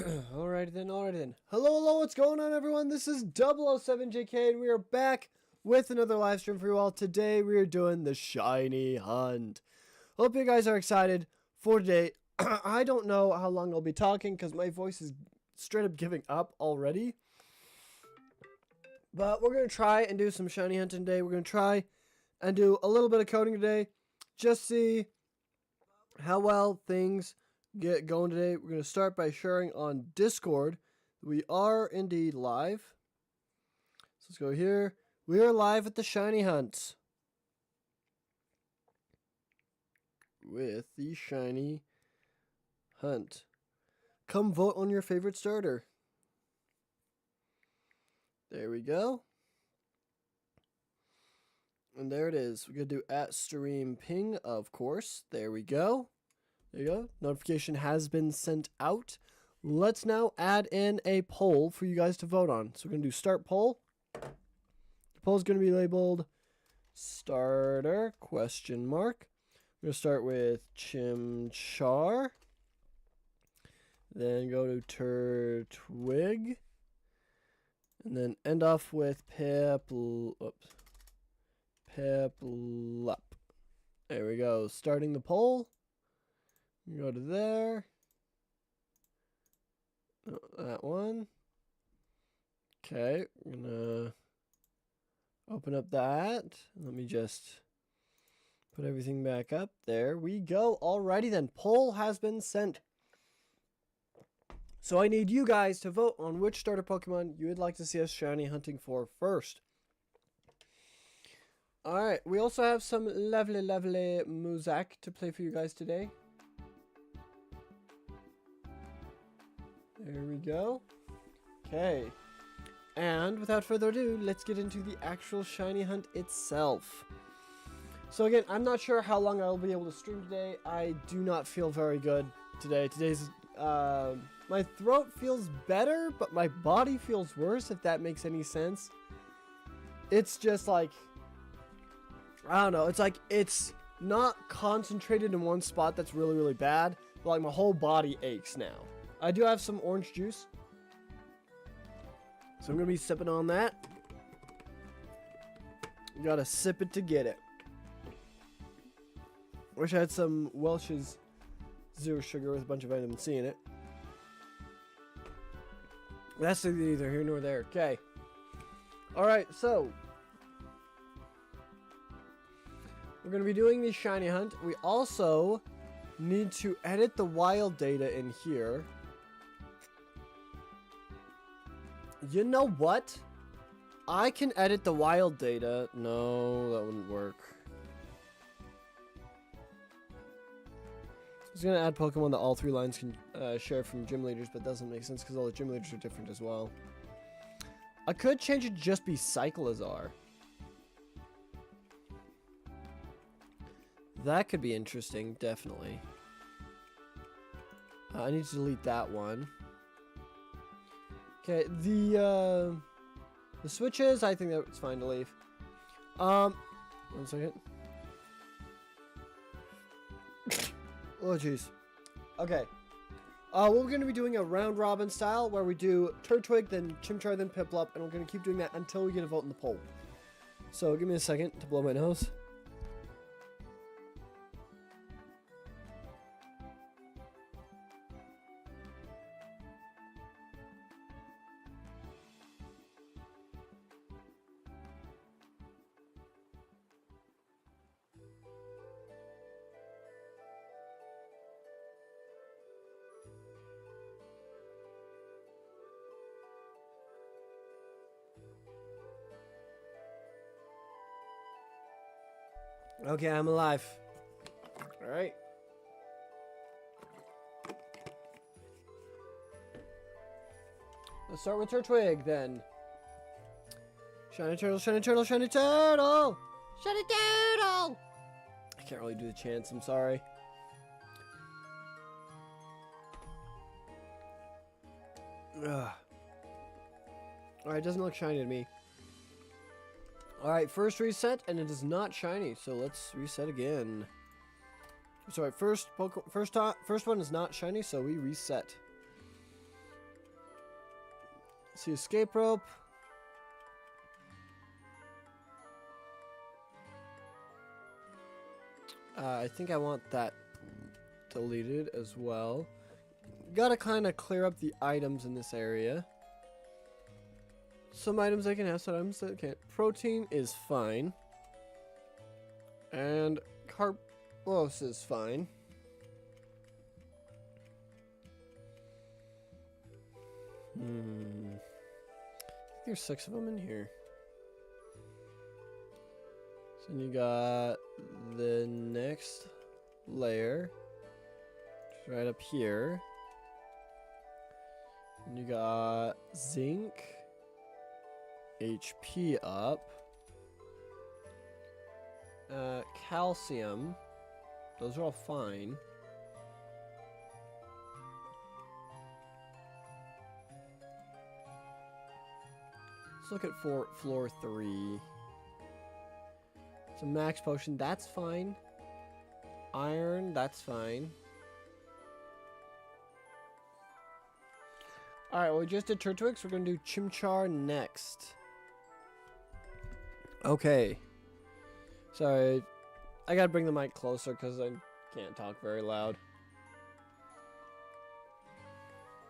Alrighty then. Hello, what's going on, everyone? This is 007JK, and we are back with another live stream for you all. Today, we are doing the shiny hunt. Hope you guys are excited for today. I don't know how long I'll be talking, because my voice is straight up giving up already. But we're going to try and do some shiny hunting today. We're going to try and do a little bit of coding today. Just see how well things get going today. We're going to start by sharing on Discord. We are indeed live. So let's go here. We are live at the shiny hunt. With the shiny hunt. Come vote on your favorite starter. There we go. And there it is. We're going to do @stream ping, of course. There we go. There you go. Notification has been sent out. Let's now add in a poll for you guys to vote on. So we're going to do start poll. The poll is going to be labeled starter ? We're going to start with Chimchar. Then go to Turtwig. And then end off with Piplup. There we go. Starting the poll. You go to there. Oh, that one. Okay, we're gonna open up that. Let me just put everything back up. There we go. Alrighty then. Poll has been sent. So I need you guys to vote on which starter Pokemon you would like to see us shiny hunting for first. Alright, we also have some lovely Muzak to play for you guys today. There we go. Okay. And without further ado, let's get into the actual shiny hunt itself. So again, I'm not sure how long I'll be able to stream today. I do not feel very good today. Today's, my throat feels better, but my body feels worse, if that makes any sense. It's just like, I don't know. It's like, it's not concentrated in one spot that's really, really bad. But like, my whole body aches now. I do have some orange juice. So I'm going to be sipping on that. You got to sip it to get it. Wish I had some Welch's Zero Sugar with a bunch of vitamin C in it. That's neither here nor there. Okay. Alright, so we're going to be doing the shiny hunt. We also need to edit the wild data in here. You know what? I can edit the wild data. No, that wouldn't work. I was going to add Pokemon that all three lines can share from gym leaders, but that doesn't make sense because all the gym leaders are different as well. I could change it to just be Cyclizar. That could be interesting, definitely. I need to delete that one. Okay, the switches, I think that's fine to leave. 1 second. Oh, jeez. Okay. We're going to be doing a round robin style where we do Turtwig, then Chimchar, then Piplup, and we're going to keep doing that until we get a vote in the poll. So, give me a second to blow my nose. Okay, I'm alive. Alright. Let's start with Turtwig, then. Shiny turtle, shiny turtle, shiny turtle! Shiny turtle! I can't really do the chants, I'm sorry. Alright, doesn't look shiny to me. Alright, first reset, and it is not shiny, so let's reset again. Sorry, first one is not shiny, so we reset. See escape rope. I think I want that deleted as well. Gotta kind of clear up the items in this area. Some items I can have, some items I can't. Protein is fine. And Carbolos is fine. I think there's 6 of them in here. So then you got the next layer, which is right up here. And you got zinc, HP up, calcium. Those are all fine. Let's look at floor 3. So max potion, that's fine. Iron, that's fine. Alright, well, we just did Turtwix. We're going to do Chimchar next. Okay. Sorry. I got to bring the mic closer because I can't talk very loud.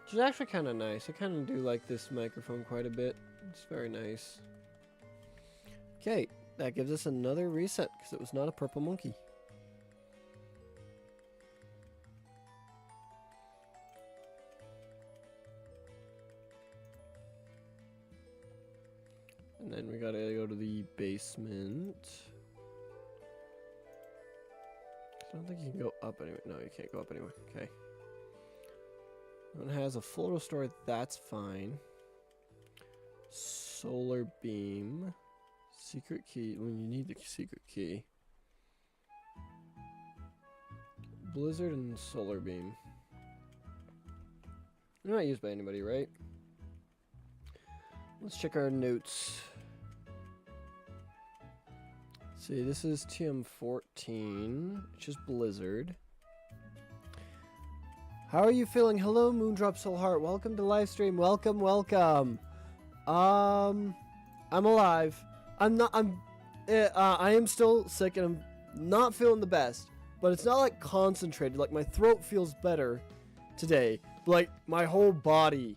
Which is actually kind of nice. I kind of do like this microphone quite a bit. It's very nice. Okay. That gives us another reset because it was not a purple monkey. And then we gotta go to the basement. I don't think you can go up anyway. No, you can't go up anyway. Okay. One has a full restore. That's fine. Solar beam. Secret key. When you need the secret key. Blizzard and solar beam. They're not used by anybody, right? Let's check our notes. See, this is TM14, which is Blizzard. How are you feeling? Hello, Moondrop Soul Heart. Welcome to livestream. Welcome, welcome. I'm alive. I am still sick and I'm not feeling the best, but it's not like concentrated. Like my throat feels better today. Like my whole body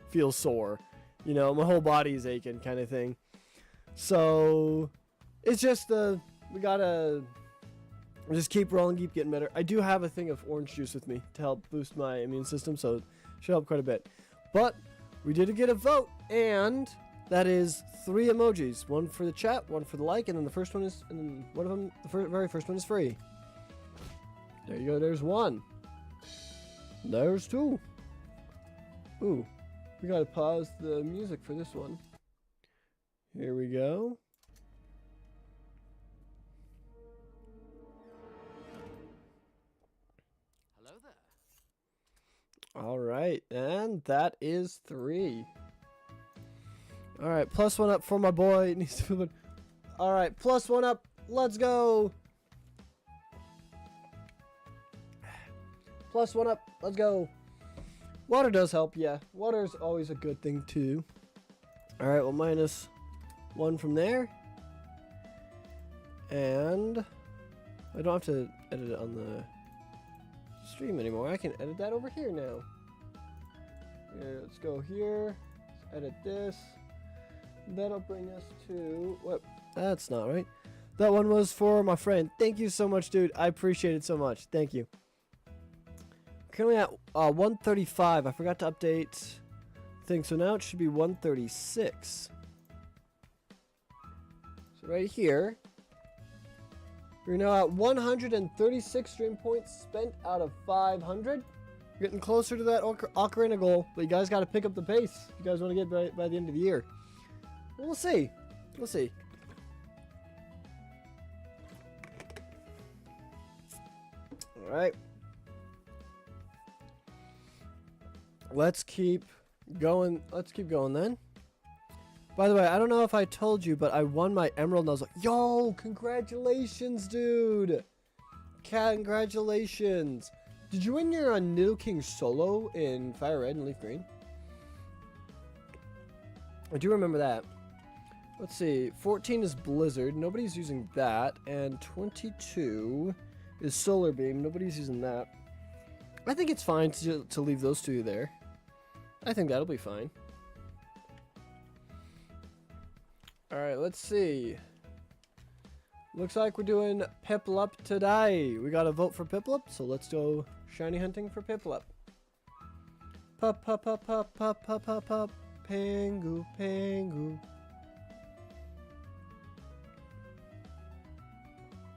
feels sore. You know, my whole body is aching kind of thing. So it's just we gotta just keep rolling, keep getting better. I do have a thing of orange juice with me to help boost my immune system, so it should help quite a bit. But we did get a vote, and that is 3 emojis. One for the chat, one for the like, and then the first one is, and then one of them, the very first one is free. There you go. There's 1. There's 2. Ooh, we gotta pause the music for this one. Here we go. Hello there. All right, and that is 3. All right, +1 up for my boy. It needs to feel good. All right, +1 up. Let's go. +1 up. Let's go. Water does help, yeah. Water is always a good thing too. All right, well, -1 from there. And I don't have to edit it on the stream anymore. I can edit that over here now. Here, let's go here. Let's edit this. That'll bring us to... What? That's not right. That one was for my friend. Thank you so much, dude. I appreciate it so much. Thank you. Currently at 135. I forgot to update things, so now it should be 136. So right here, we're now at 136 stream points spent out of 500. We're getting closer to that Ocarina goal, but you guys got to pick up the pace if you guys want to get by the end of the year. We'll see. We'll see. All right. Let's keep going. Let's keep going then. By the way, I don't know if I told you, but I won my emerald and I was like, yo, congratulations, dude. Congratulations. Did you win your Nidoking solo in Fire Red and Leaf Green? I do remember that. Let's see. 14 is Blizzard. Nobody's using that. And 22 is Solar Beam. Nobody's using that. I think it's fine to leave those two there. I think that'll be fine. Alright, let's see. Looks like we're doing Piplup today. We got a vote for Piplup, so let's go shiny hunting for Piplup. Pup, pup, pup, pup, pup, pup, pup, pup. Pangu, Pangu.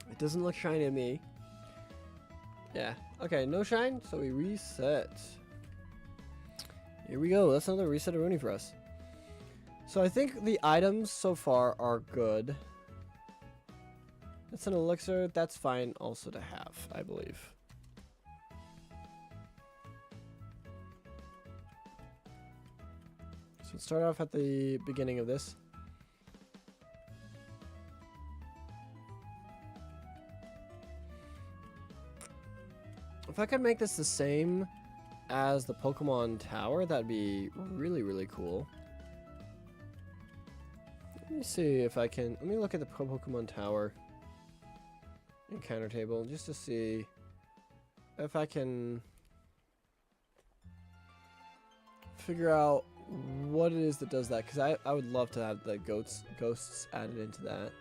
It doesn't look shiny to me. Yeah. Okay, no shine, so we reset. Here we go. That's another reset of Rooney for us. So I think the items so far are good. That's an elixir. That's fine also to have, I believe. So let's start off at the beginning of this. If I could make this the same as the Pokemon Tower, that'd be really, really cool. Let me see if I can... Let me look at the Pokemon Tower encounter table just to see if I can figure out what it is that does that, because I would love to have the ghosts added into that.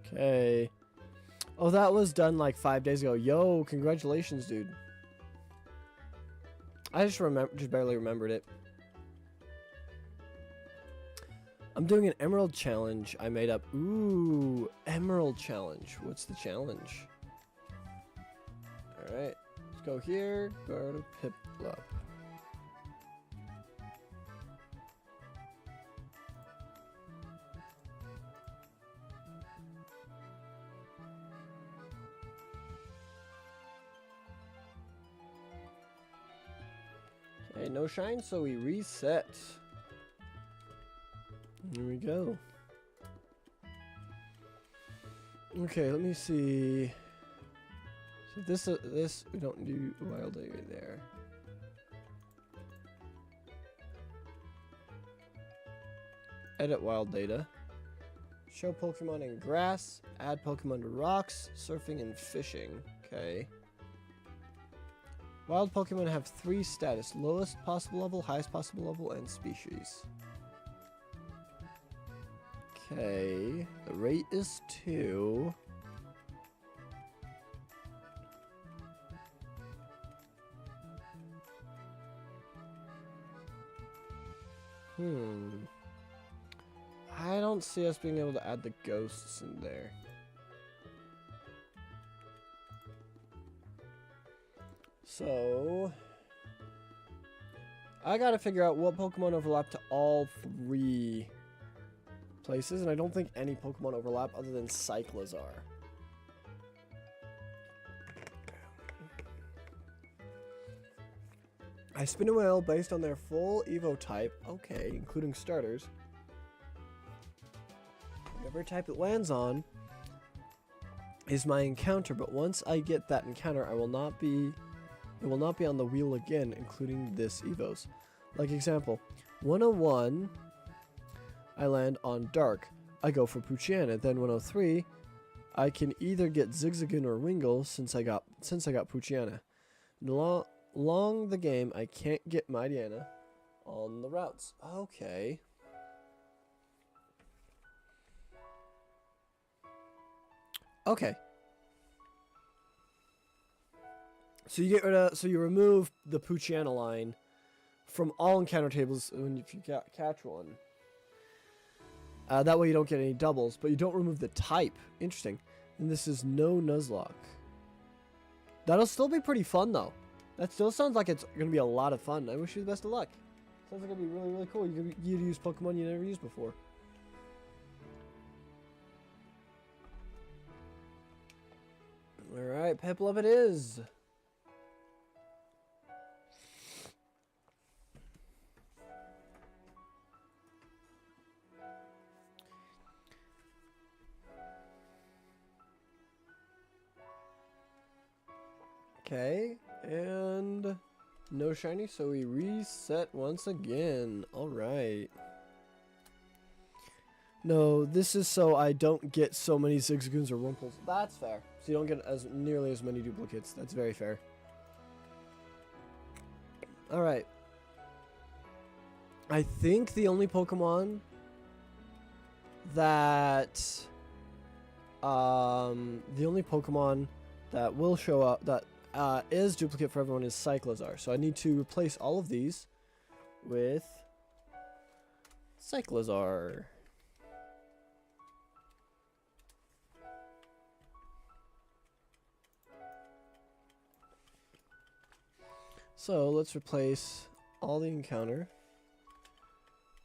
Okay. Oh, that was done like 5 days ago. Yo, congratulations, dude. I just barely remembered it. I'm doing an emerald challenge I made up. Ooh, emerald challenge. What's the challenge? Alright, let's go here. Go to Piplup. Okay, no shine, so we reset. Here we go. Okay, let me see. So this we don't do wild area there. Edit wild data. Show Pokemon in grass. Add Pokemon to rocks. Surfing and fishing. Okay. Wild Pokemon have 3 status: lowest possible level, highest possible level, and species. Okay, the rate is 2. I don't see us being able to add the ghosts in there. So I gotta figure out what Pokemon overlap to all 3 places, and I don't think any Pokemon overlap other than Cyclizar. I spin a whale based on their full Evo type, okay, including starters. Whatever type it lands on is my encounter, but once I get that encounter, it will not be on the wheel again, including this Evos. Like example, 101, I land on Dark. I go for Poochyena. Then 103, I can either get Zigzagoon or Wingull since I got Poochyena. Along the game, I can't get Mightyena on the routes. Okay. Okay. So you get rid of, so you remove the Poochyena line from all encounter tables if you catch one. That way you don't get any doubles, but you don't remove the type. Interesting. And this is no Nuzlocke. That'll still be pretty fun though. That still sounds like it's gonna be a lot of fun. I wish you the best of luck. Sounds like it'll be really, really cool. You get to use Pokemon you never used before. Alright, Piplup it is. Okay, and no shiny, so we reset once again. All right. No, this is so I don't get so many Zigzagoons or Rumples. That's fair. So you don't get as nearly as many duplicates. That's very fair. All right. I think the only Pokemon that will show up that is duplicate for everyone is Cyclizar. So I need to replace all of these with Cyclizar. So let's replace all the encounter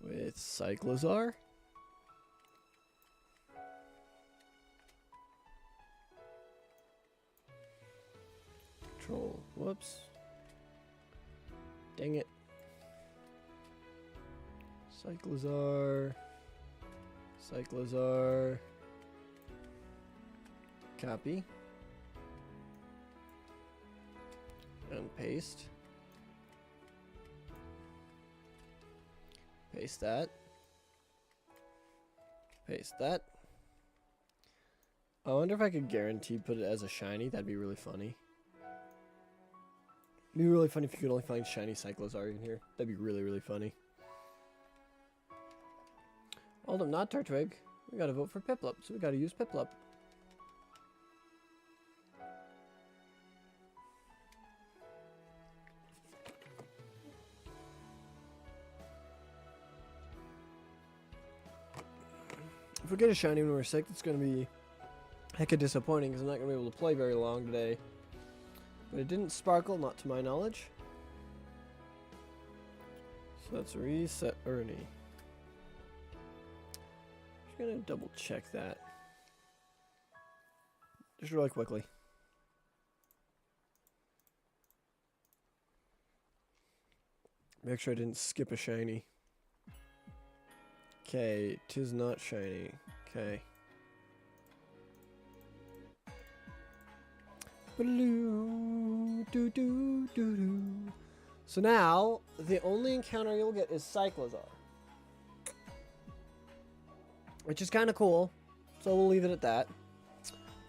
with Cyclizar. Control. Whoops. Dang it. Cyclizar. Cyclizar. Copy. And paste. Paste that. Paste that. I wonder if I could guarantee put it as a shiny. That'd be really funny. It'd be really funny if you could only find shiny Cyclizar in here. That'd be really, really funny. Hold up, not Turtwig. We gotta vote for Piplup, so we gotta use Piplup. If we get a shiny when we're sick, it's going to be hecka disappointing because I'm not going to be able to play very long today. But it didn't sparkle, not to my knowledge. So let's reset Ernie. Just going to double check that. Just really quickly. Make sure I didn't skip a shiny. Okay, 'tis not shiny. Okay. So now, the only encounter you'll get is Cyclizar. Which is kind of cool. So we'll leave it at that.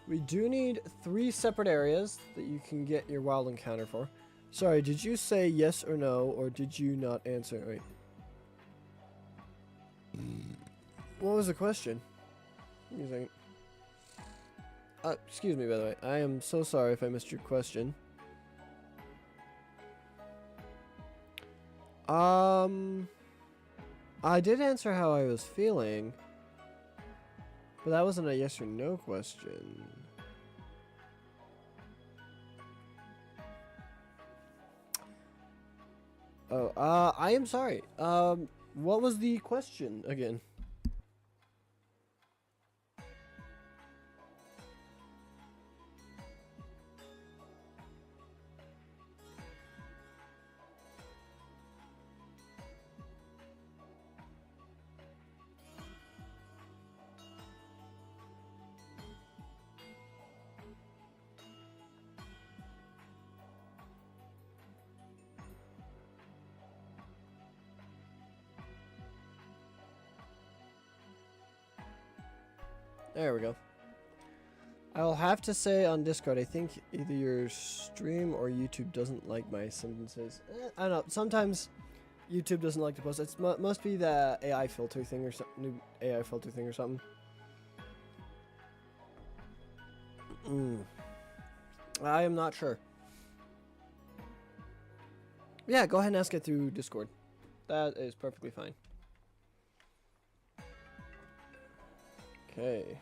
We do need 3 separate areas that you can get your wild encounter for. Sorry, did you say yes or no, or did you not answer? Wait. What was the question? Give me a second. Excuse me, by the way. I am so sorry if I missed your question. I did answer how I was feeling, but that wasn't a yes or no question. Oh, I am sorry. What was the question again? There we go. I'll have to say on Discord, I think either your stream or YouTube doesn't like my sentences. I don't know. Sometimes YouTube doesn't like to post. It must be the AI filter thing or something. New AI filter thing or something. I am not sure. Yeah, go ahead and ask it through Discord. That is perfectly fine. Okay.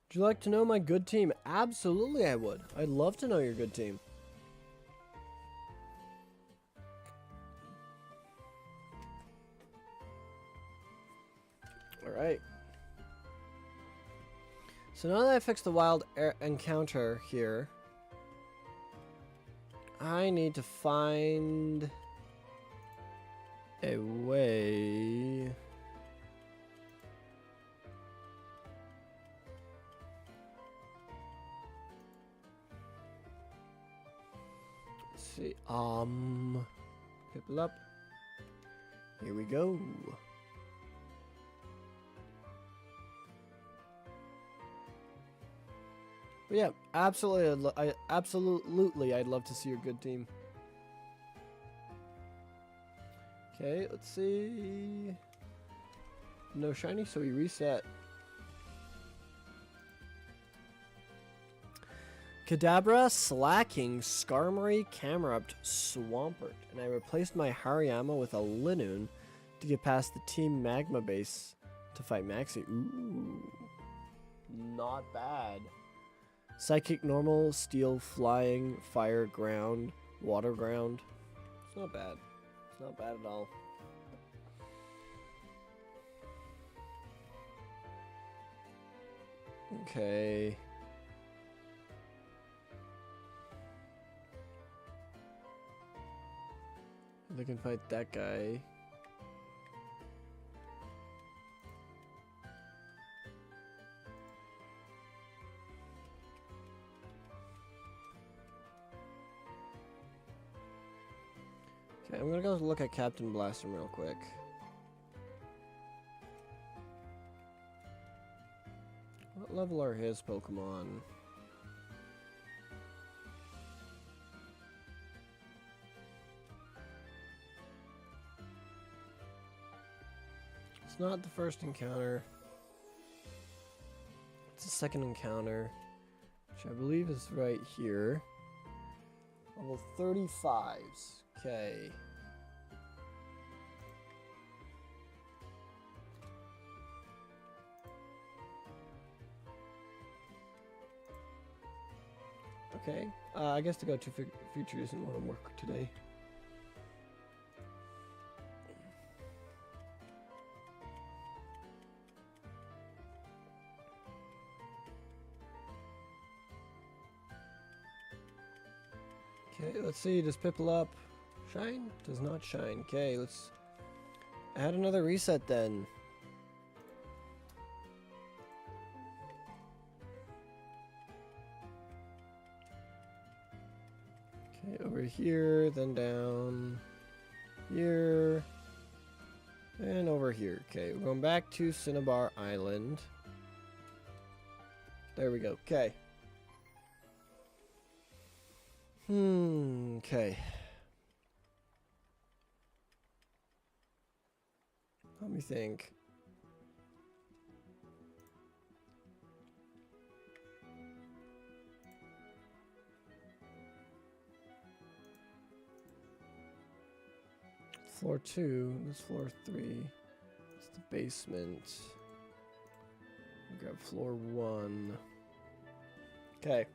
Would you like to know my good team? Absolutely I would. I'd love to know your good team. Alright. So now that I fixed the wild encounter here, I need to find a way see. Piplup. Here we go. But yeah, absolutely, I'd love to see a good team. Okay, let's see. No shiny, so we reset. Kadabra, Slacking, Skarmory, Camerupt, Swampert. And I replaced my Hariyama with a Linoon to get past the Team Magma base to fight Maxie. Ooh. Not bad. Psychic, Normal, Steel, Flying, Fire, Ground, Water, Ground. It's not bad. It's not bad at all. Okay. They can fight that guy. Okay, I'm gonna go look at Captain Blaster real quick. What level are his Pokemon? It's not the first encounter. It's the second encounter, which I believe is right here. Level 35s. Okay. Okay. I guess to go to future isn't what I'm working today. Okay, let's see. Does Piplup shine? Does not shine. Okay, let's add another reset then. Okay, over here, then down here, and over here. Okay, we're going back to Cinnabar Island. There we go. Okay. Okay. Let me think. Floor 2, this floor 3. It's the basement. Grab floor 1. Okay.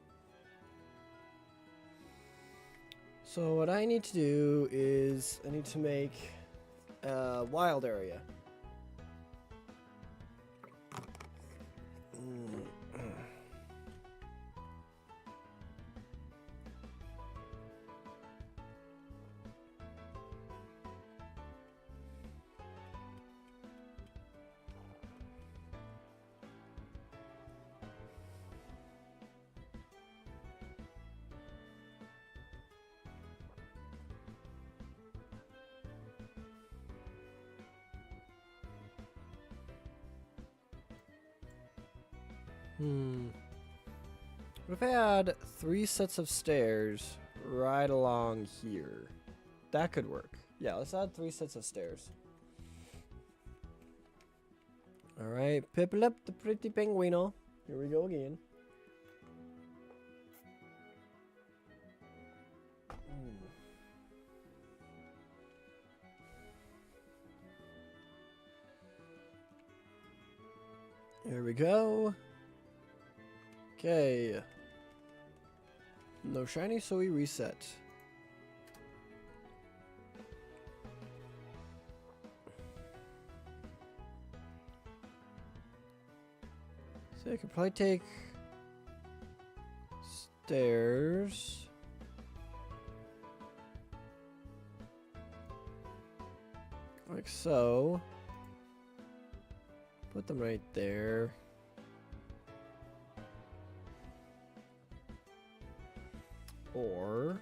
So what I need to do is I need to make a wild area. What if I had 3 sets of stairs right along here? That could work. Yeah, let's add 3 sets of stairs. Alright, Piplup the pretty penguino. Here we go again. Here we go. Okay. No shiny, so we reset. So I could probably take stairs. Like so. Put them right there. Or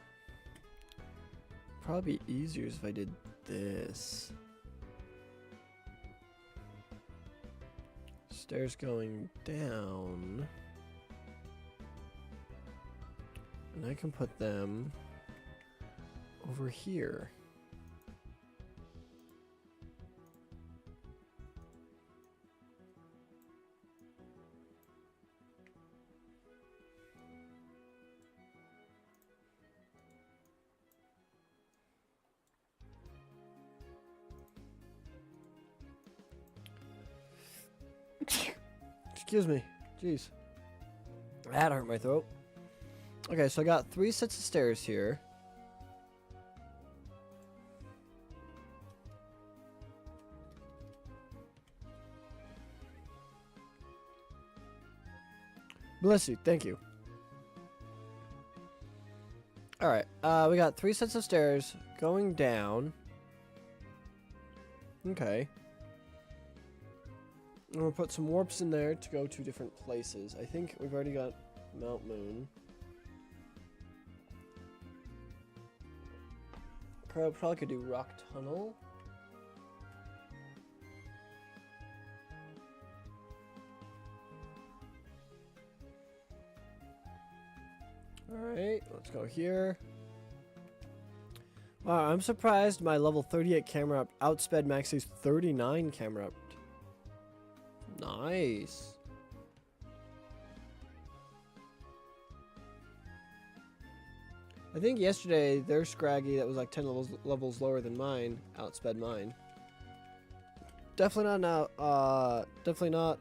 Probably be easier if I did this. Stairs going down. And I can put them over here. Excuse me. Jeez. That hurt my throat. Okay, so I got 3 sets of stairs here. Bless you. Thank you. Alright, we got 3 sets of stairs going down. Okay. And we'll put some warps in there to go to different places. I think we've already got Mount Moon. Probably could do Rock Tunnel. Alright, let's go here. Wow, I'm surprised my level 38 camera outsped Maxie's 39 camera up. Nice. I think yesterday their Scraggy that was like 10 levels lower than mine outsped mine. Definitely not now. Definitely not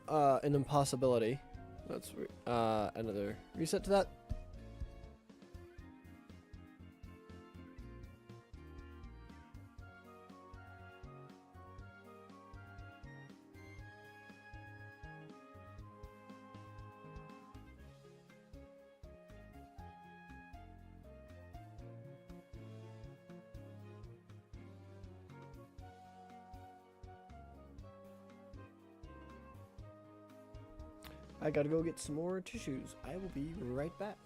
an impossibility. Let's another reset to that. I gotta go get some more tissues. I will be right back.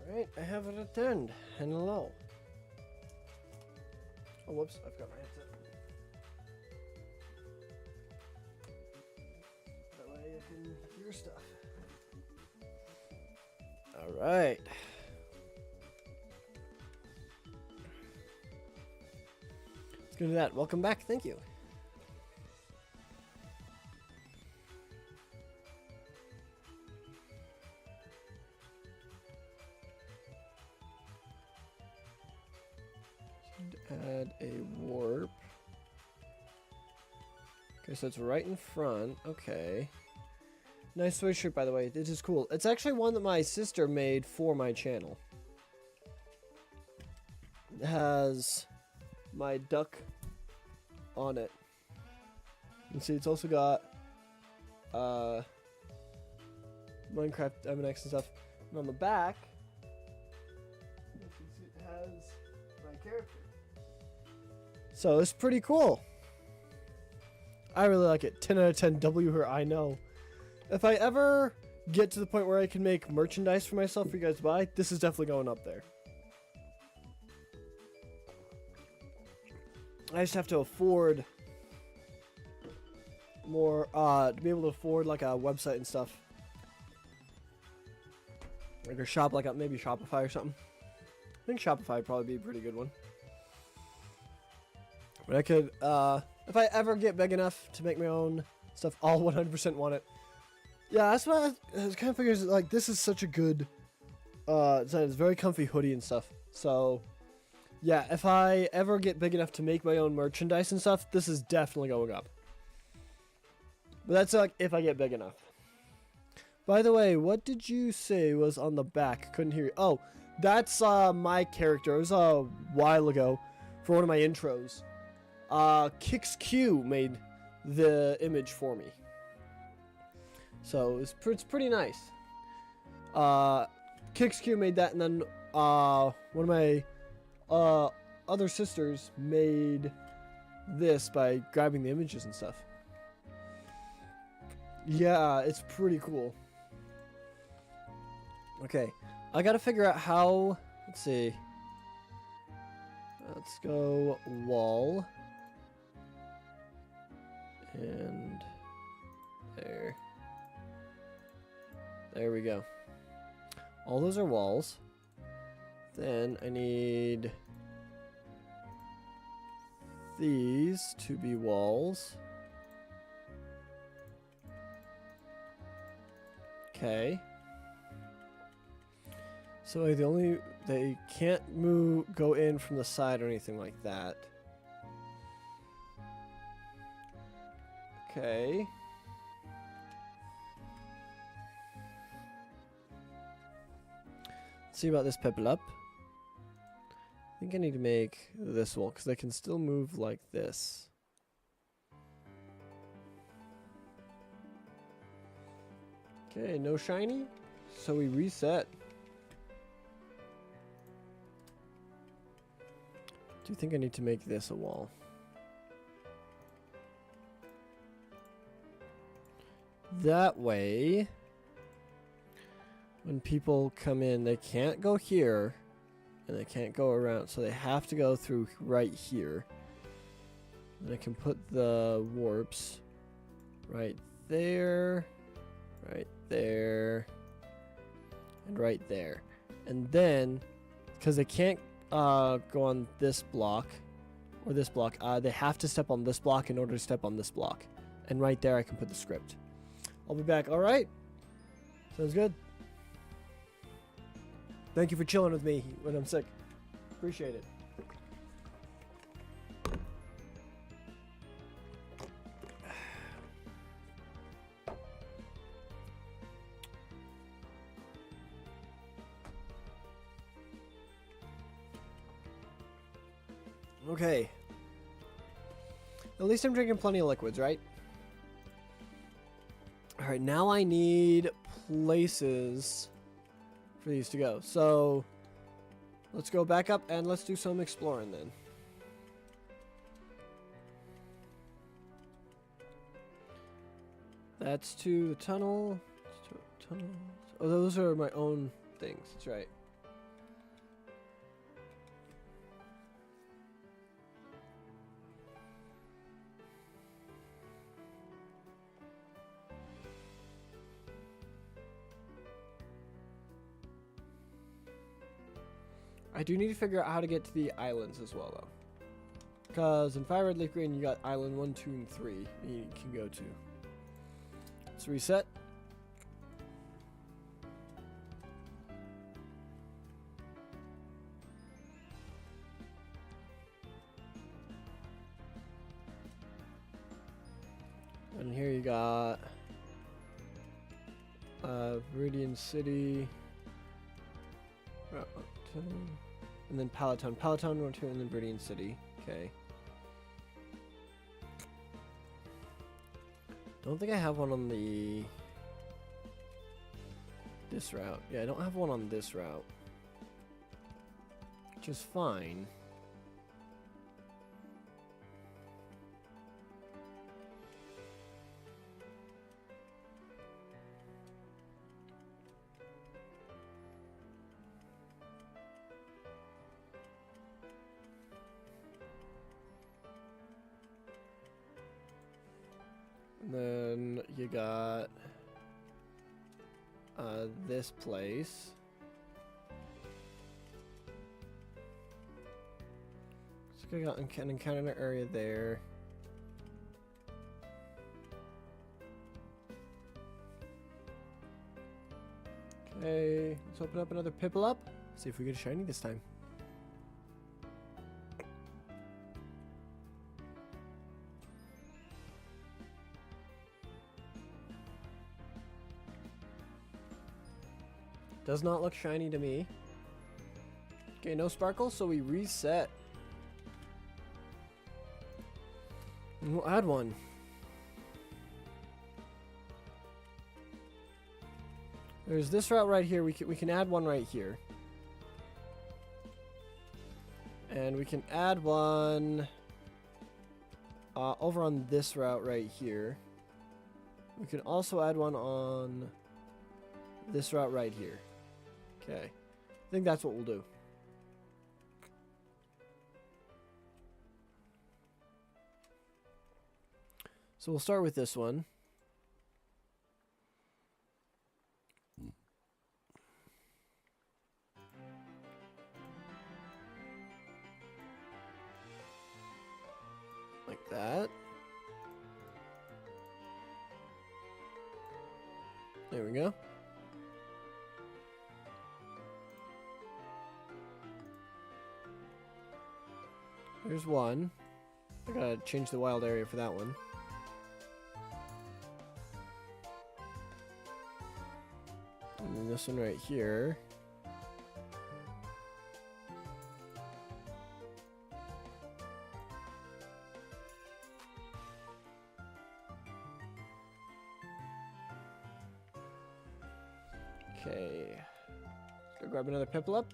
Alright, I have it returned. And hello. Oh, whoops, I've got my headset. That way I can hear stuff. All right. Let's go to that. Welcome back. Thank you. Add a warp. Okay, so it's right in front. Okay. Nice sweatshirt, by the way. This is cool. It's actually one that my sister made for my channel. It has my duck on it. You can see it's also got Minecraft MNX and stuff. And on the back, you can see it has my character. So it's pretty cool. I really like it. 10 out of 10 W her, I know. If I ever get to the point where I can make merchandise for myself for you guys to buy, this is definitely going up there. I just have to afford more, to be able to afford like a website and stuff. Like a shop, like maybe Shopify or something. I think Shopify would probably be a pretty good one. But I could, if I ever get big enough to make my own stuff, I'll 100% want it. Yeah, that's what I kind of figures. Like, this is such a good design. It's very comfy hoodie and stuff. So, yeah, if I ever get big enough to make my own merchandise and stuff, this is definitely going up. But that's like if I get big enough. By the way, what did you say was on the back? Couldn't hear you. Oh, that's my character. It was a while ago for one of my intros. KixQ made the image for me. So it's pretty nice. KixQ made that, and then one of my other sisters made this by grabbing the images and stuff. Yeah, it's pretty cool. Okay, I gotta figure out how. Let's see. Let's go wall. And there. There we go. All those are walls. Then I need these to be walls. Okay. So they can't go in from the side or anything like that. Okay. Let's see about this pebble up. I think I need to make this wall because they can still move like this. Okay, no shiny. So we reset. Do you think I need to make this a wall? That way, when people come in, they can't go here, and they can't go around, so they have to go through right here. And I can put the warps right there, and right there. And then, because they can't go on this block, or this block, they have to step on this block in order to step on this block. And right there I can put the script. I'll be back. All right. Sounds good. Thank you for chilling with me when I'm sick. Appreciate it. Okay. At least I'm drinking plenty of liquids, right? Alright, now I need places for these to go. So, let's go back up and let's do some exploring then. That's to the tunnel. Oh, those are my own things. That's right. I do need to figure out how to get to the islands as well, though. Because in Fire Red Leaf Green, you got Island 1, 2, and 3 you can go to. Let's reset. And here you got Viridian City, and then Palatine. Palatine 1, 2, and then Viridian City. Okay. Don't think I have one on this route. Yeah, I don't have one on this route, which is fine. And then you got this place. So I got an encounter area there. Okay, let's open up another Pipple up. See if we get a shiny this time. Does not look shiny to me. Okay, no sparkle, so we reset. And we'll add one. There's this route right here. We can add one right here. And we can add one over on this route right here. We can also add one on this route right here. Okay, I think that's what we'll do. So we'll start with this one. Like that. There we go. There's one. I gotta change the wild area for that one. And then this one right here. Okay. Let's go grab another Pipple up.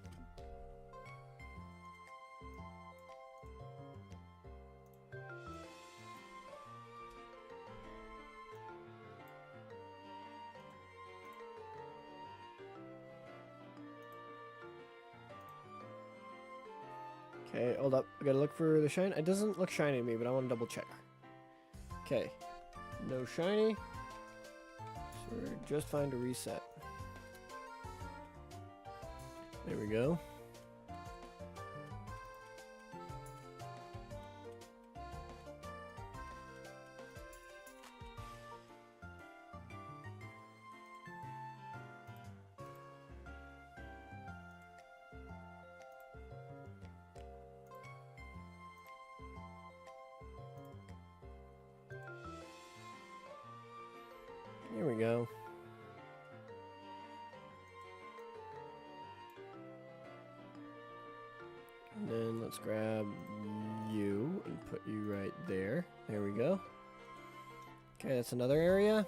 Okay, hold up. I gotta look for the shine. It doesn't look shiny to me, but I want to double check. Okay. No shiny. So we're just fine to reset. There we go. Here we go. And then let's grab you and put you right there. There we go. Okay, that's another area.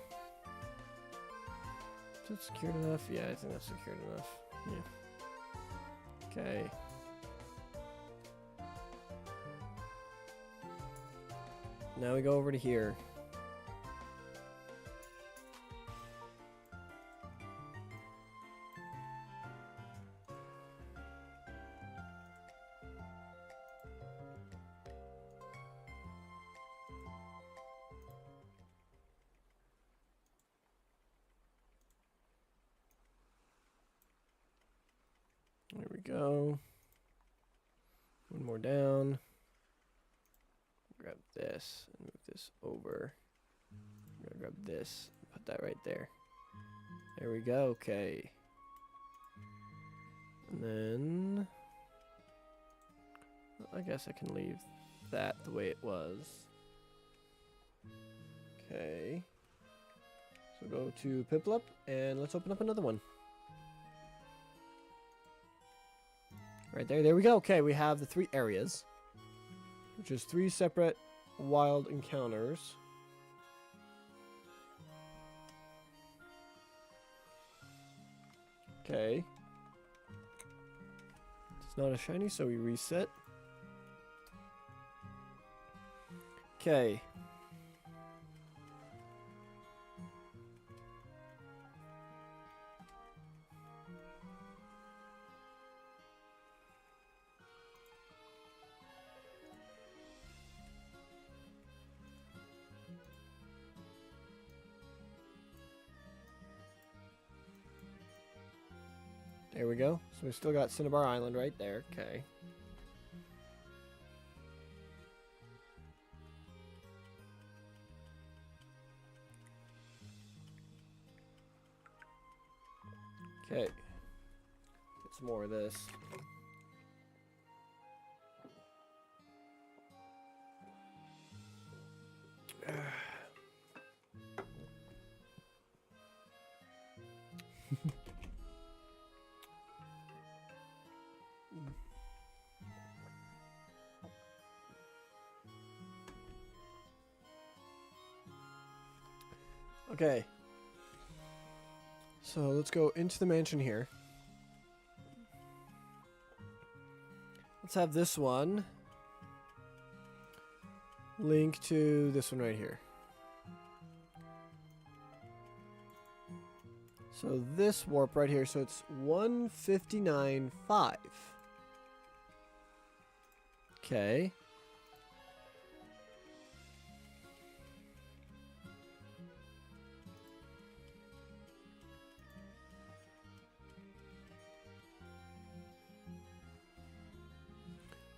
Is that secured enough? Yeah, I think that's secured enough. Yeah. Okay. Now we go over to here. There we go. One more down. Grab this and move this over. I'm gonna grab this and put that right there. There we go. Okay. And then I guess I can leave that the way it was. Okay. So go to Piplup and let's open up another one. Right there. There we go. Okay, we have the 3 areas, which is 3 separate wild encounters. Okay. It's not a shiny, so we reset. Okay. There we go. So we still got Cinnabar Island right there. Okay. Okay. Get some more of this. Okay. So let's go into the mansion here. Let's have this one link to this one right here. So this warp right here, so it's 159.5. Okay.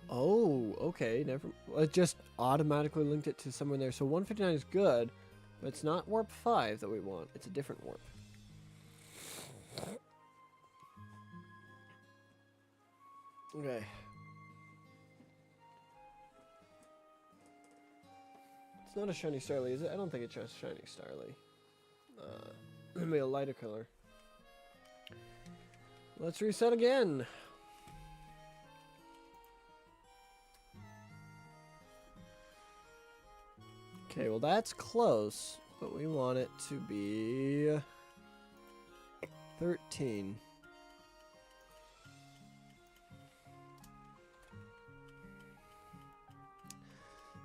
Oh, okay. Never. It just automatically linked it to someone there. So 159 is good, but it's not warp 5 that we want. It's a different warp. Okay. It's not a shiny Starly, is it? I don't think it's just shiny Starly. Maybe a lighter color. Let's reset again. Okay, well that's close, but we want it to be 13.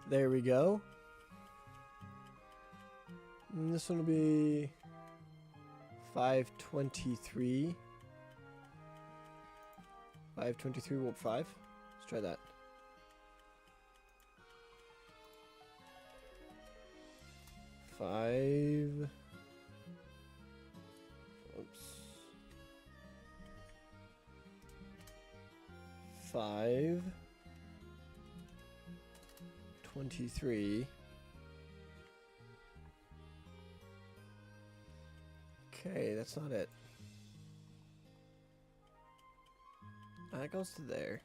There we go. And this one will be 523. 523 warp 5. Let's try that. Oops. 523. Okay, that's not it. That goes to there.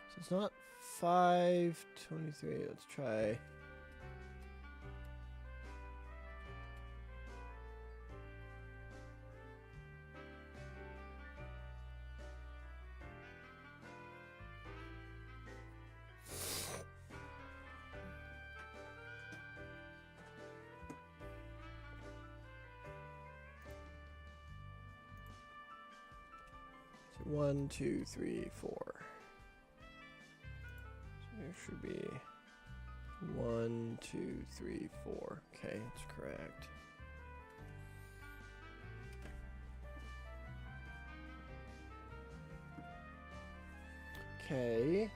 So it's not 523. Let's try. So 1, 2, 3, 4. There should be 1, 2, 3, 4. Okay, that's correct. Okay.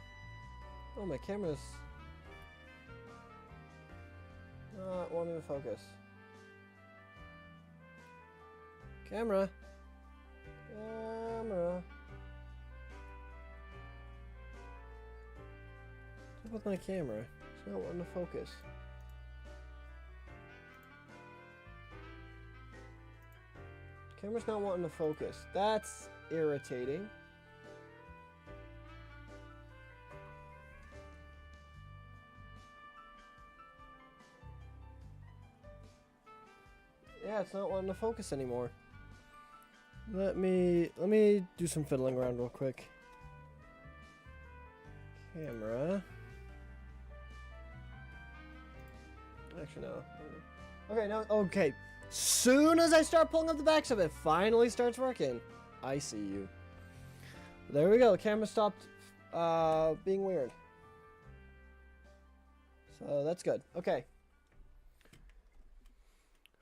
Oh, my camera's not wanting to focus. Camera. Camera. What's up with my camera? It's not wanting to focus. Camera's not wanting to focus. That's irritating. Yeah, it's not wanting to focus anymore. Let me do some fiddling around real quick. Camera. Actually, no. Okay, now, okay. Soon as I start pulling up the backs of it, finally starts working. I see you. There we go. The camera stopped being weird. So that's good. Okay.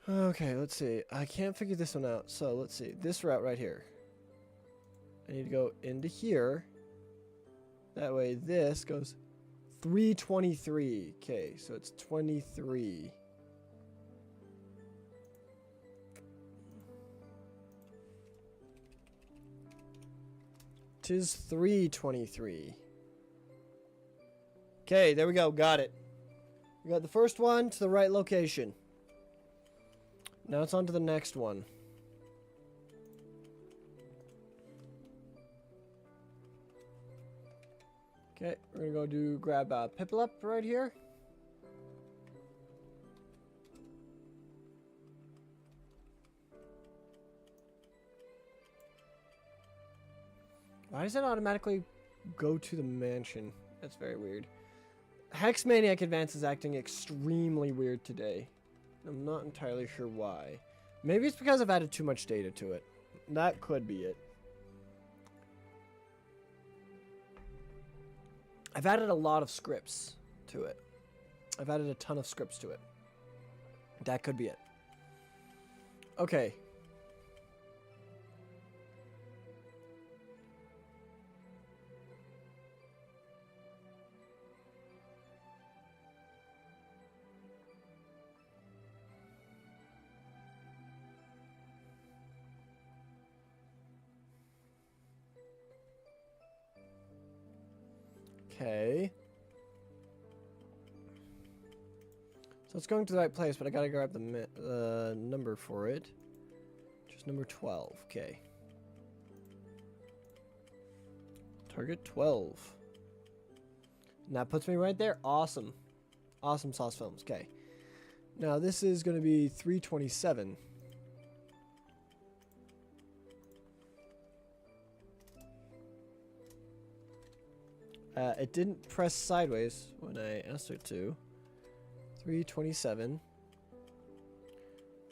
Okay, let's see. I can't figure this one out. So let's see. This route right here. I need to go into here. That way this goes 323. Okay, so it's 23. Tis 323. Okay, there we go. Got it. We got the first one to the right location. Now it's on to the next one. Okay, we're gonna go grab Piplup right here. Why does it automatically go to the mansion? That's very weird. Hex Maniac Advance is acting extremely weird today. I'm not entirely sure why. Maybe it's because I've added too much data to it. That could be it. I've added a lot of scripts to it. I've added a ton of scripts to it. That could be it. Okay. Okay. So it's going to the right place, but I gotta grab the number for it. Just number 12. Okay. Target 12. And that puts me right there. Awesome. Awesome sauce films. Okay. Now this is going to be 327. It didn't press sideways when I asked it to. 327.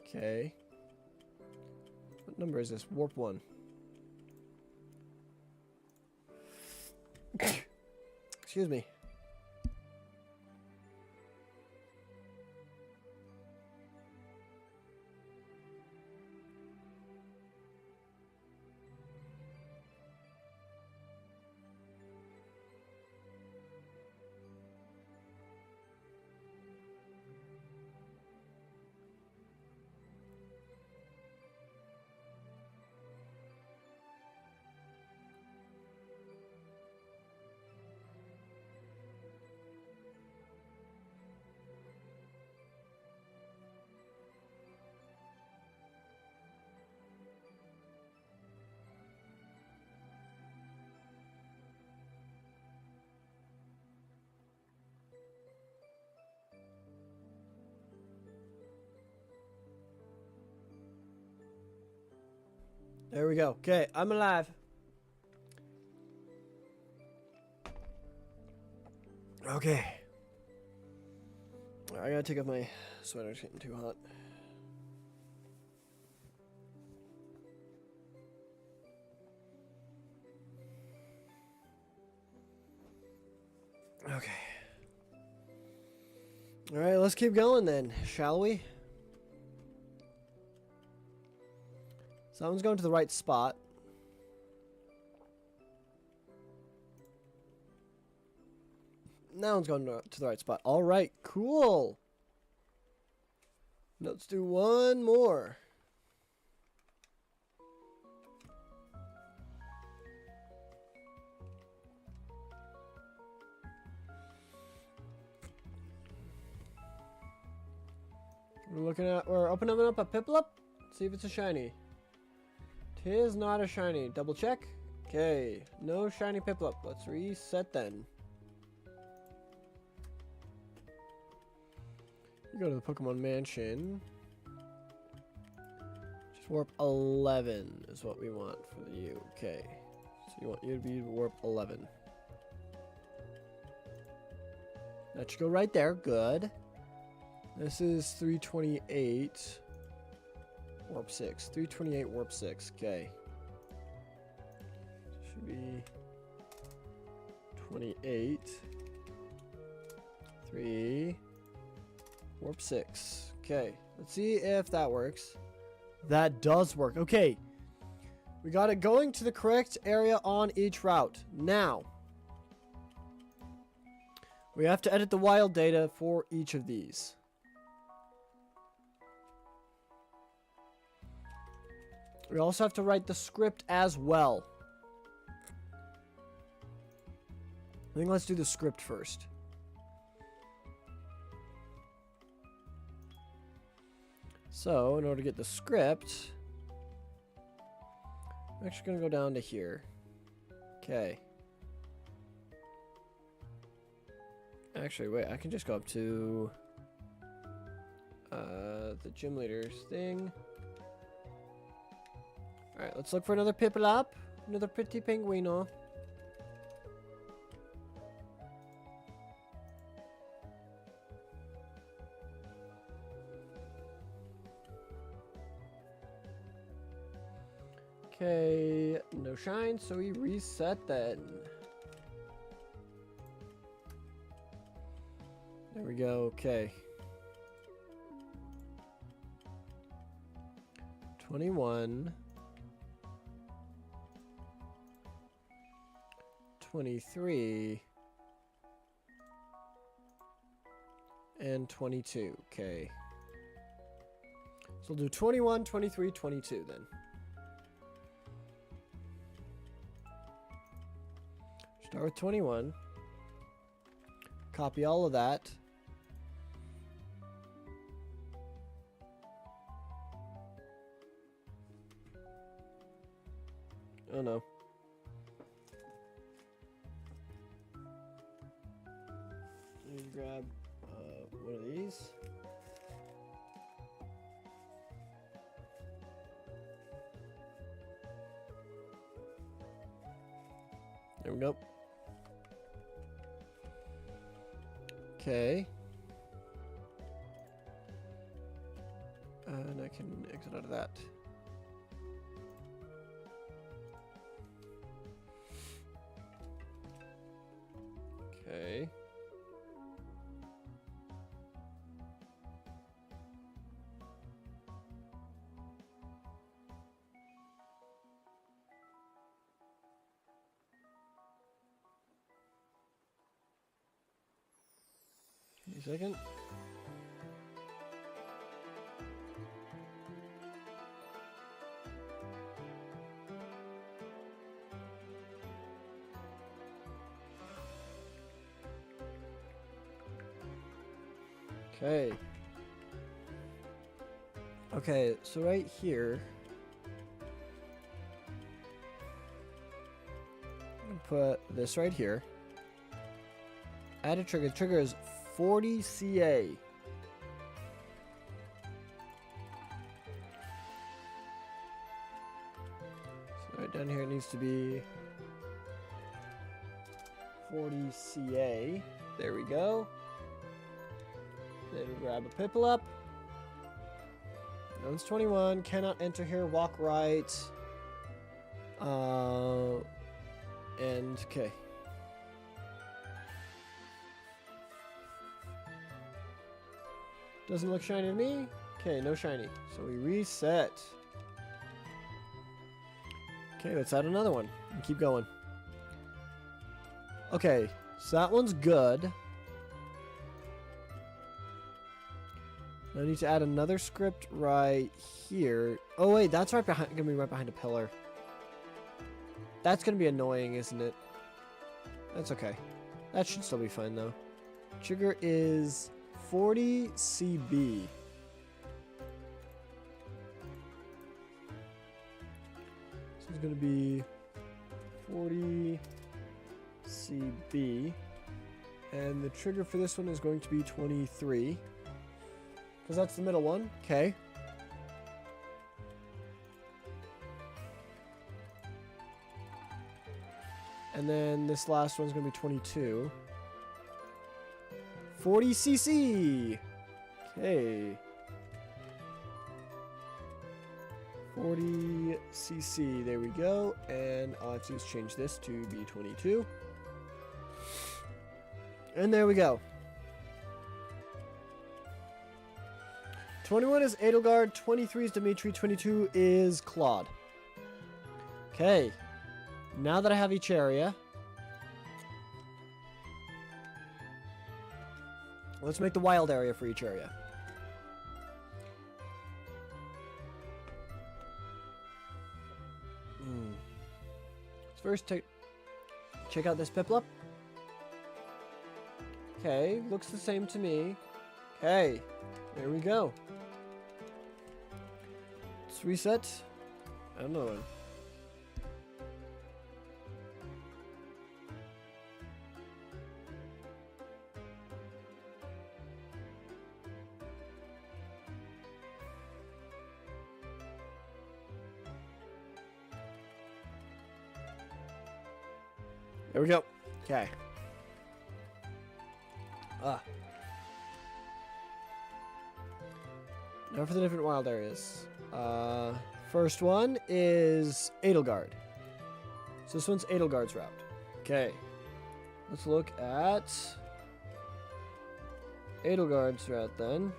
Okay. What number is this? Warp 1. Excuse me. There we go. Okay, I'm alive. Okay. I gotta take off my sweater. It's getting too hot. Okay. Alright, let's keep going then, shall we? Someone's going to the right spot. that one's going to the right spot. All right, cool. Let's do one more. We're opening up a Piplup. See if it's a shiny. Tis not a shiny. Double check. Okay, no shiny Piplup. Let's reset then. You go to the Pokemon Mansion. Just warp 11 is what we want for you. Okay, so you want you to be warp 11. That should go right there. Good. This is 328 warp 6. 328 warp 6. Okay. Should be 28 3 warp 6. Okay. Let's see if that works. That does work. Okay. We got it going to the correct area on each route. Now, we have to edit the wild data for each of these. We also have to write the script as well. I think let's do the script first. So, in order to get the script, I'm actually going to go down to here. Okay. Actually, wait, I can just go up to the gym leader's thing. Alright, let's look for another Piplup. Another pretty penguino. Okay, no shine, so we reset then. There we go, okay. 21. 23 and 22. Okay. So we'll do 21, 23, 22 then. Start with 21. Copy all of that. Oh no. Grab one of these. There we go. Okay. And I can exit out of that. Okay. Give me a second. Okay. Okay, so right here, I'm gonna put this right here. Add a trigger. The trigger is 40 CA. So right down here it needs to be 40 CA. There we go. Then grab a Piplup. One's 21. Cannot enter here. Walk right. And okay. Doesn't look shiny to me. Okay, no shiny. So we reset. Okay, let's add another one and keep going. Okay, so that one's good. I need to add another script right here. Oh wait, that's right behind. Gonna be right behind a pillar. That's gonna be annoying, isn't it? That's okay. That should still be fine though. Trigger is 40 CB. So it's gonna be 40 CB. And the trigger for this one is going to be 23. Because that's the middle one. Okay. And then this last one's going to be 22. 40 CC. Okay. 40 CC. There we go. And all I have to do is change this to be 22. And there we go. 21 is Edelgard, 23 is Dimitri, 22 is Claude. Okay. Now that I have each area, let's make the wild area for each area. Let's first check out this Piplup. Okay, looks the same to me. Okay, there we go. Let's reset. Another one. There we go. Okay. Now for the different wild areas. First one is Edelgard. So this one's Edelgard's route. Okay. Let's look at Edelgard's route then.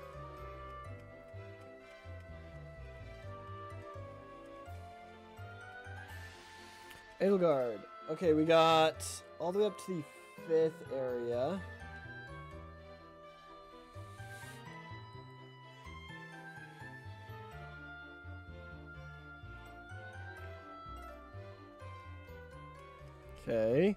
Edelgard. Okay, we got all the way up to the 5th area. Okay.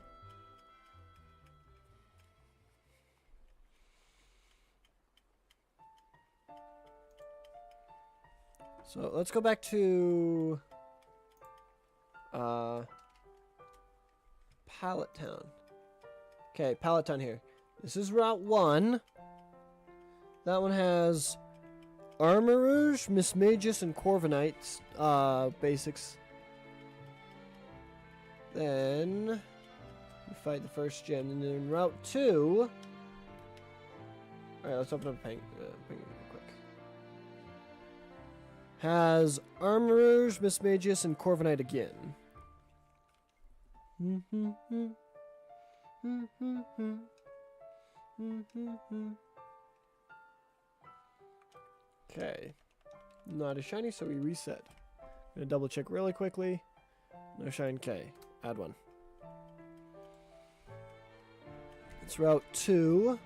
So let's go back to Pallet Town. Okay, Pallet Town here. This is Route 1. That one has Armorers, Mismagus, and Corviknights basics. Then we fight the first gym, and then Route 2. Alright, let's open up Penguin real quick. Has Armorers, Mismagus, and Corviknight again. Okay. Not a shiny, so we reset. Gonna double check really quickly. No shine K. Add one. It's Route 2.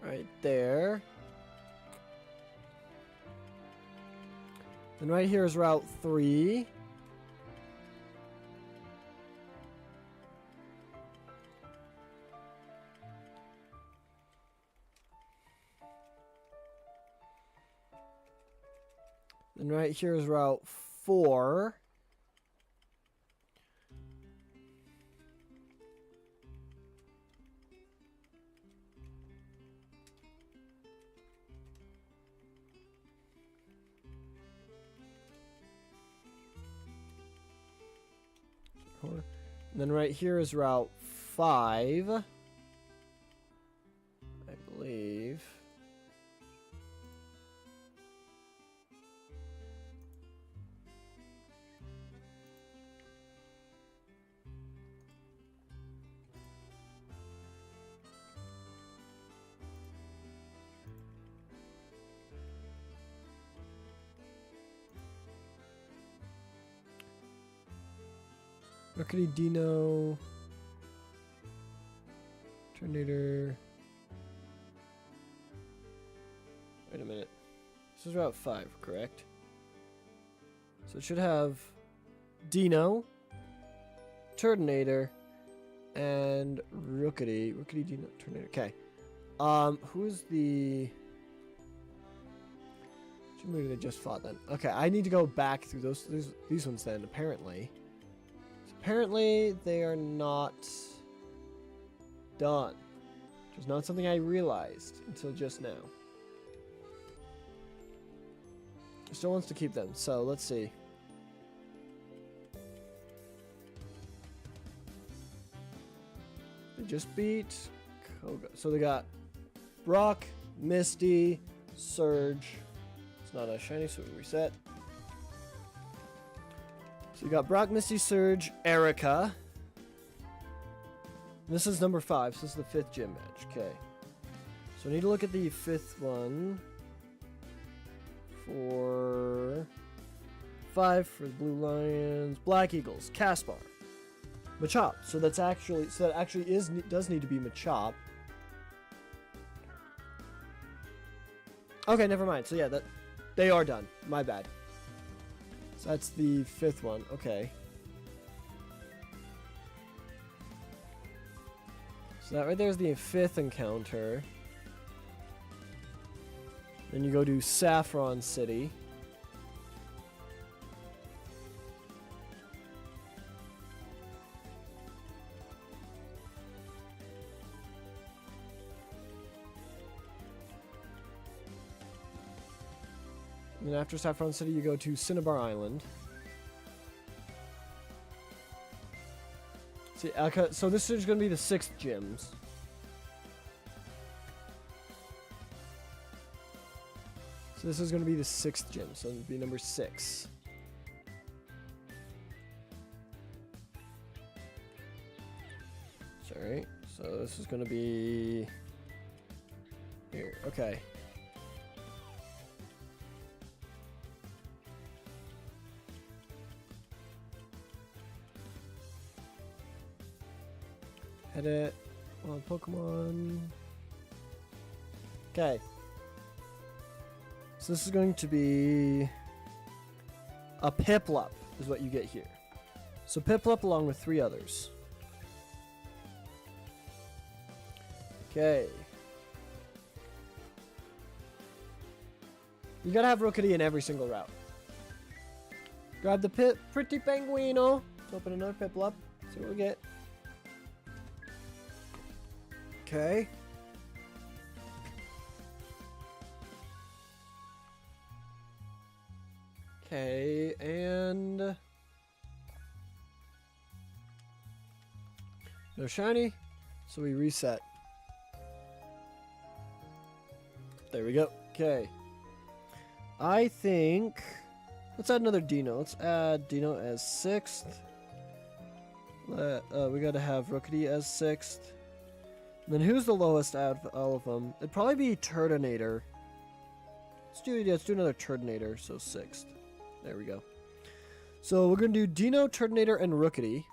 Right there. And right here is Route 3. And right here is Route 4. And then right here is Route 5. I believe. Mercury Dino. Tornado. This is Route 5, correct? So it should have Dino, Turtonator, and Rookity. Rookity, Dino, Turtonator. Okay. Who's the... Which movie did I just fought then? Okay, I need to go back through these ones then, apparently. So apparently, they are not done. Which is not something I realized until just now. Still wants to keep them, so let's see. They just beat Koga. So they got Brock, Misty, Surge. It's not a shiny, so we reset. So you got Brock, Misty, Surge, Erica. This is number 5, so this is the 5th gym match. Okay. So I need to look at the 5th one. 4, 5 for the Blue Lions, Black Eagles, Caspar, Machop. So that actually does need to be Machop. Okay, never mind. So yeah, they are done. My bad. So that's the 5th one. Okay. So that right there is the 5th encounter. Then you go to Saffron City. And then after Saffron City, you go to Cinnabar Island. See, so this is going to be the 6th gyms. So this is going to be the 6th gym, so it'll be number 6. Sorry, so this is going to be here. Okay. Edit on Pokemon. Okay. So this is going to be a Piplup is what you get here. So Piplup along with 3 others. Okay. You gotta have Rookity in every single route. Grab the pretty Penguino. Let's open another Piplup. See what we get. Okay. Okay, and no shiny, so we reset. There we go. Okay. I think let's add another Dino. Let's add Dino as 6th. We gotta have Rookity as 6th. And then who's the lowest out of all of them? It'd probably be Turtonator. Let's do another Turtonator, so 6th. There we go. So we're going to do Dino, Turtonator, and Rookity.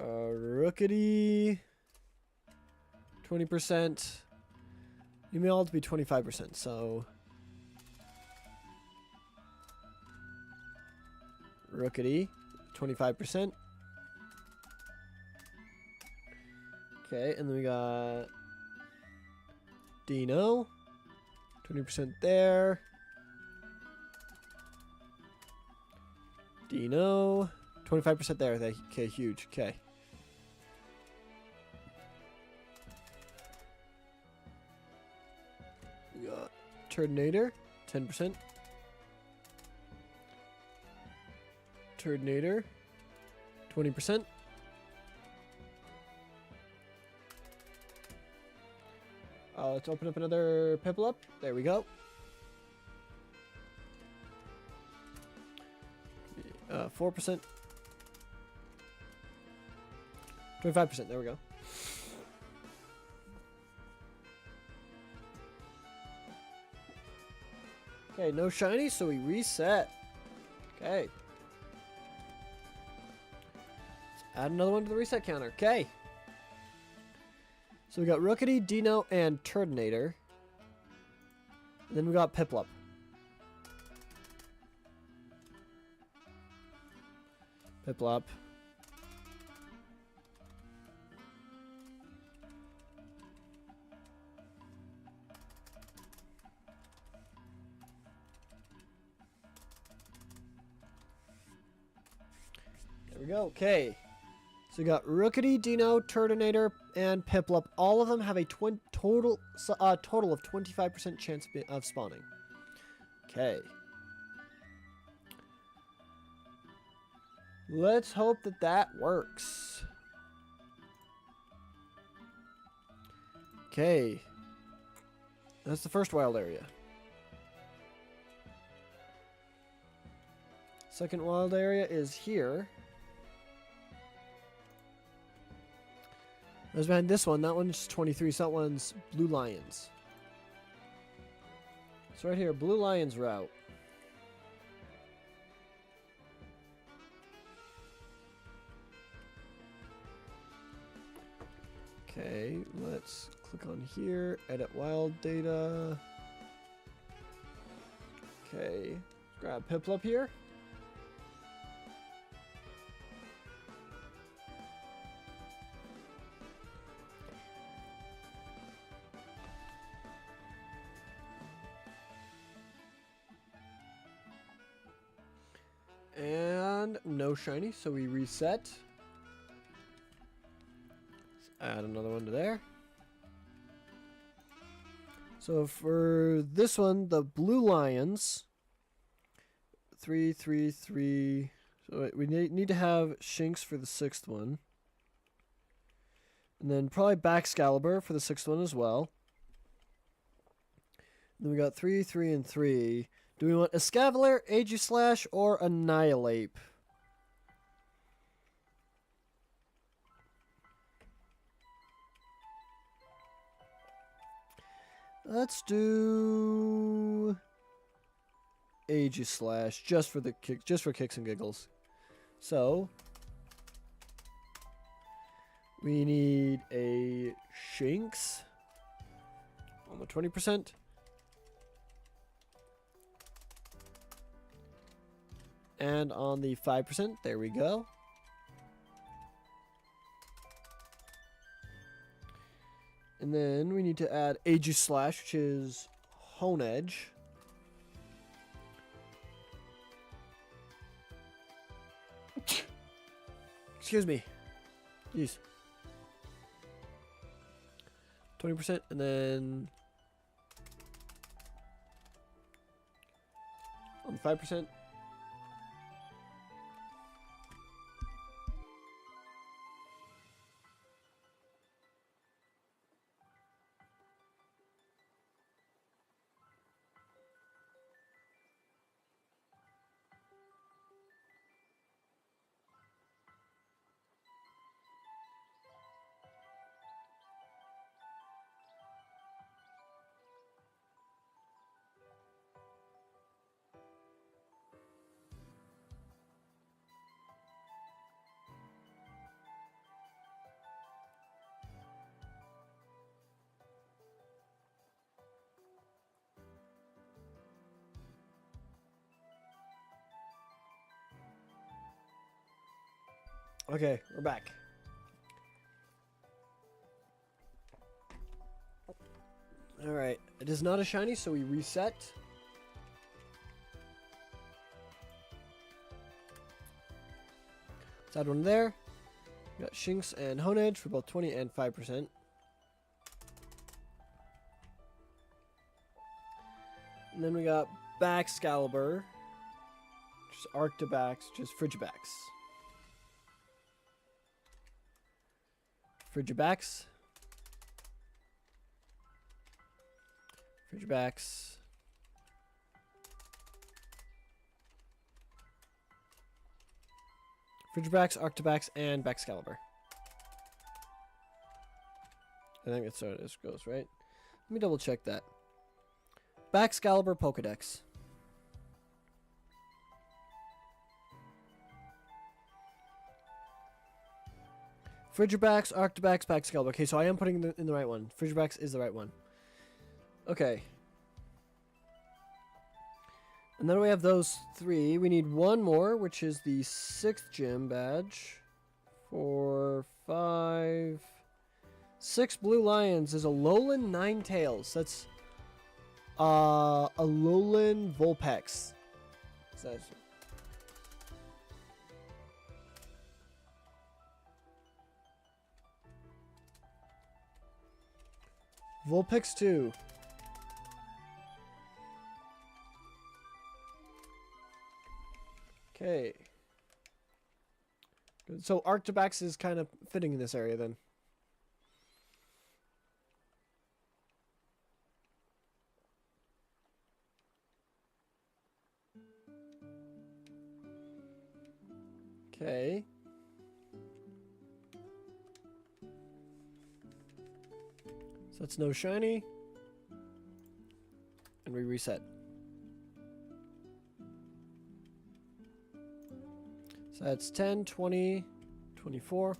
Rookity, 20%. You may all to be 25%, so... Rookity, 25%. Okay, and then we got... Dino. 20% there. Dino. 25% there. Okay, huge. Okay. We got Turtonator. 10%. Turtonator. 20%. Let's open up another Piplup. There we go. 4%. 25%. There we go. Okay, no shiny, so we reset. Okay. Let's add another one to the reset counter. Okay. So we got Rookity, Dino, and Turdinator. And then we got Piplup. Piplup. There we go. Okay. So we got Rookity, Dino, Turdinator, and Piplup. All of them have a total of 25% chance of spawning. Okay. Let's hope that that works. Okay. That's the first wild area. Second wild area is here. There's behind this one. That one's 23, so that one's Blue Lions. So right here, Blue Lions route. Okay, let's click on here, edit wild data. Okay, grab Piplup here. And no shiny, so we reset. Let's add another one to there. So for this one, the Blue Lions, 3, 3, 3. So we need to have Shinx for the 6th one. And then probably Baxcalibur for the 6th one as well. And then we got 3, 3, and 3. Do we want Escavalier, Aegislash, or Annihilate? Let's do Aegislash just for kicks and giggles. So we need a Shinx on the 20%. And on the 5%, there we go. And then we need to add Aegislash, which is Hone Edge. Excuse me. Jeez. 20%, and then on 5%. Okay, we're back. Alright, it is not a shiny, so we reset. Let's add one there. We got Shinx and Hone Edge for both 20 and 5%. And then we got Baxcalibur, which is Arctibax, which is Frigibax. Frigibax. Frigibax. Frigibax, Arctibax, and Baxcalibur. I think that's how this goes, right? Let me double check that. Baxcalibur Pokedex. Frigibax, Arctibax, Baxcalibur. Okay, so I am putting in the right one. Frigibax is the right one. Okay. And then we have those 3. We need one more, which is the 6th gym badge. 4, 5, 6 blue lions is a Alolan Ninetales. That's a Alolan Vulpix. So Vulpix 2. Okay. Good. So Arctibax is kind of fitting in this area then. Okay. So that's no shiny. And we reset. So that's 10, 20, 24.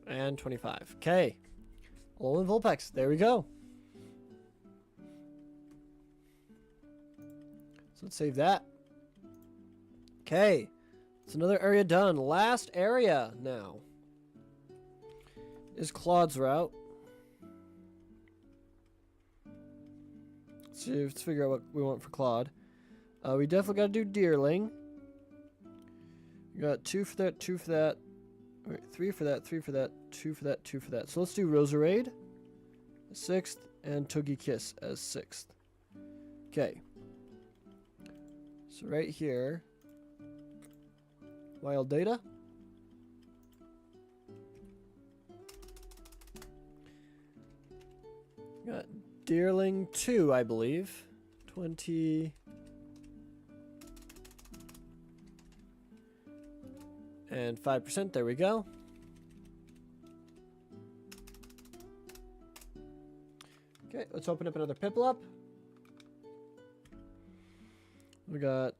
And 25. Okay. Alolan Vulpix. There we go. So let's save that. Okay. It's another area done. Last area now is Claude's route. Let's figure out what we want for Claude. We definitely got to do Deerling. We got 2 for that, 2 for that. Wait, 3 for that, 3 for that, 2 for that, 2 for that. So let's do Roserade as 6th and Togekiss as 6th. Okay. So right here, Wild Data. Got Deerling 2, I believe. 20. And 5%, there we go. Okay, let's open up another Piplup. We got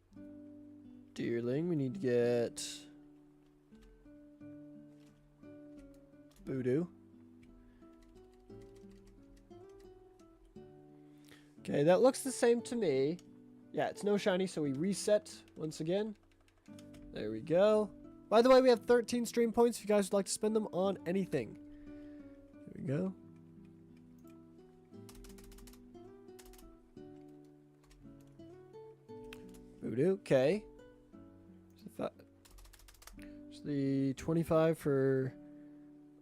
Deerling. We need to get Voodoo. Okay, that looks the same to me. Yeah, it's no shiny, so we reset once again. There we go. By the way, we have 13 stream points if you guys would like to spend them on anything. There we go. Voodoo, okay. So the 25 for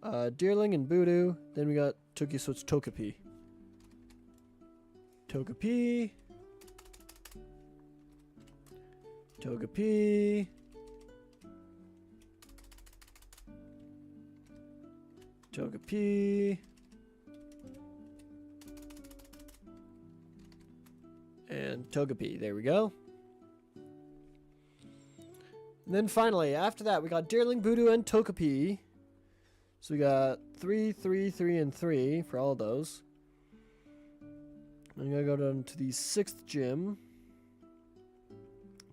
Deerling and Voodoo. Then we got Toki, so it's Togepi. Togepi. Togepi. Togepi. And Togepi. There we go. And then finally, after that, we got Deerling, Voodoo, and Togepi. So we got 3, 3, 3, and 3 for all of those. I'm going to go down to the 6th gym.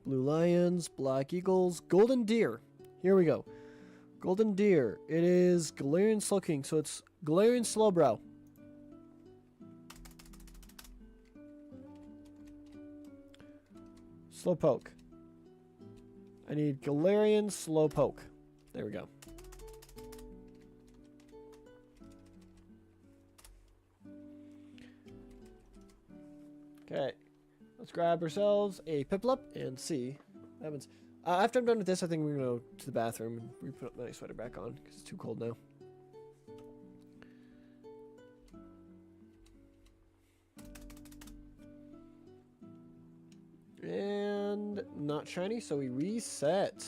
Blue Lions, Black Eagles, Golden Deer. Here we go. Golden Deer. It is Galarian Slowking, so it's Galarian Slowbro. Slowpoke. I need Galarian Slowpoke. There we go. Okay, let's grab ourselves a Piplup and see what happens. After I'm done with this, I think we're going to go to the bathroom and re-put my sweater back on because it's too cold now. And not shiny, so we reset.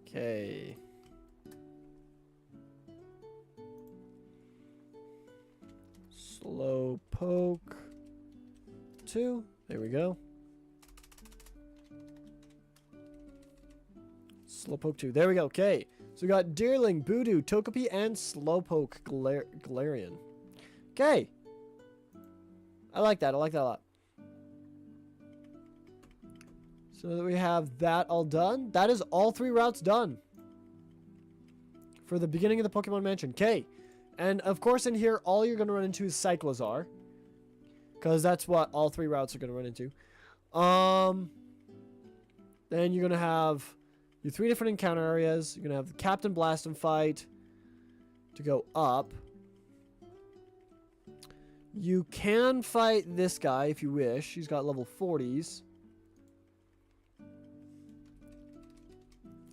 Okay. Slowpoke 2. There we go. Slowpoke 2. There we go. Okay. So we got Deerling, Voodoo, Togepi, and Slowpoke Galarian. Okay. I like that. I like that a lot. So that we have that all done. That is all 3 routes done. For the beginning of the Pokemon Mansion. Okay. And of course in here, all you're going to run into is Cyclozar. Because that's what all 3 routes are going to run into. Then you're going to have your 3 different encounter areas. You're going to have the Captain Blaston fight to go up. You can fight this guy if you wish. He's got level 40s.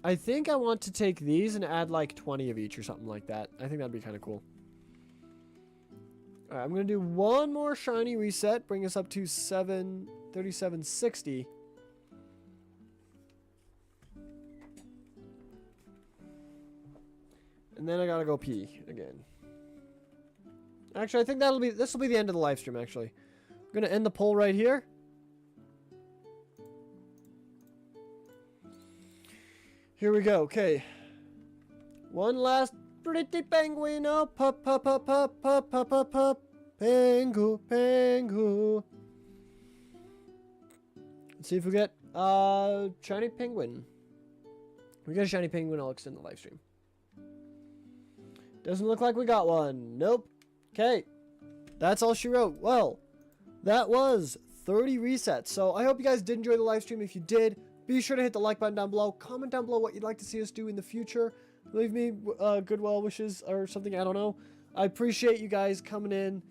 I think I want to take these and add like 20 of each or something like that. I think that'd be kind of cool. Alright, I'm going to do one more shiny reset. Bring us up to 3760. And then I gotta go pee again. Actually, I think this will be the end of the live stream, actually. I'm gonna end the poll right here. Here we go, okay. One last pretty penguin, oh, pup, pup, pup, pup, pup, pup, pup, pup, pengu, pengu. Let's see if we get, shiny penguin. If we get a shiny penguin, I'll extend the live stream. Doesn't look like we got one. Nope. Okay. That's all she wrote. Well, that was 30 resets. So I hope you guys did enjoy the live stream. If you did, be sure to hit the like button down below. Comment down below what you'd like to see us do in the future. Leave me good well wishes or something. I don't know. I appreciate you guys coming in,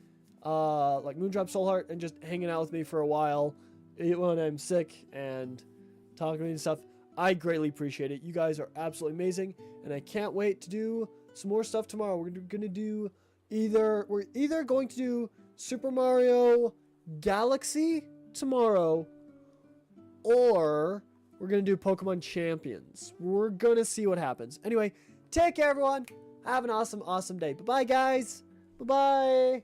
like Moondrop Soulheart, and just hanging out with me for a while when I'm sick and talking to me and stuff. I greatly appreciate it. You guys are absolutely amazing, and I can't wait to do some more stuff tomorrow. We're gonna do we're either going to do Super Mario Galaxy tomorrow, or we're gonna do Pokemon Champions. We're gonna see what happens. Anyway, take care everyone. Have an awesome day. Bye bye guys. Bye bye.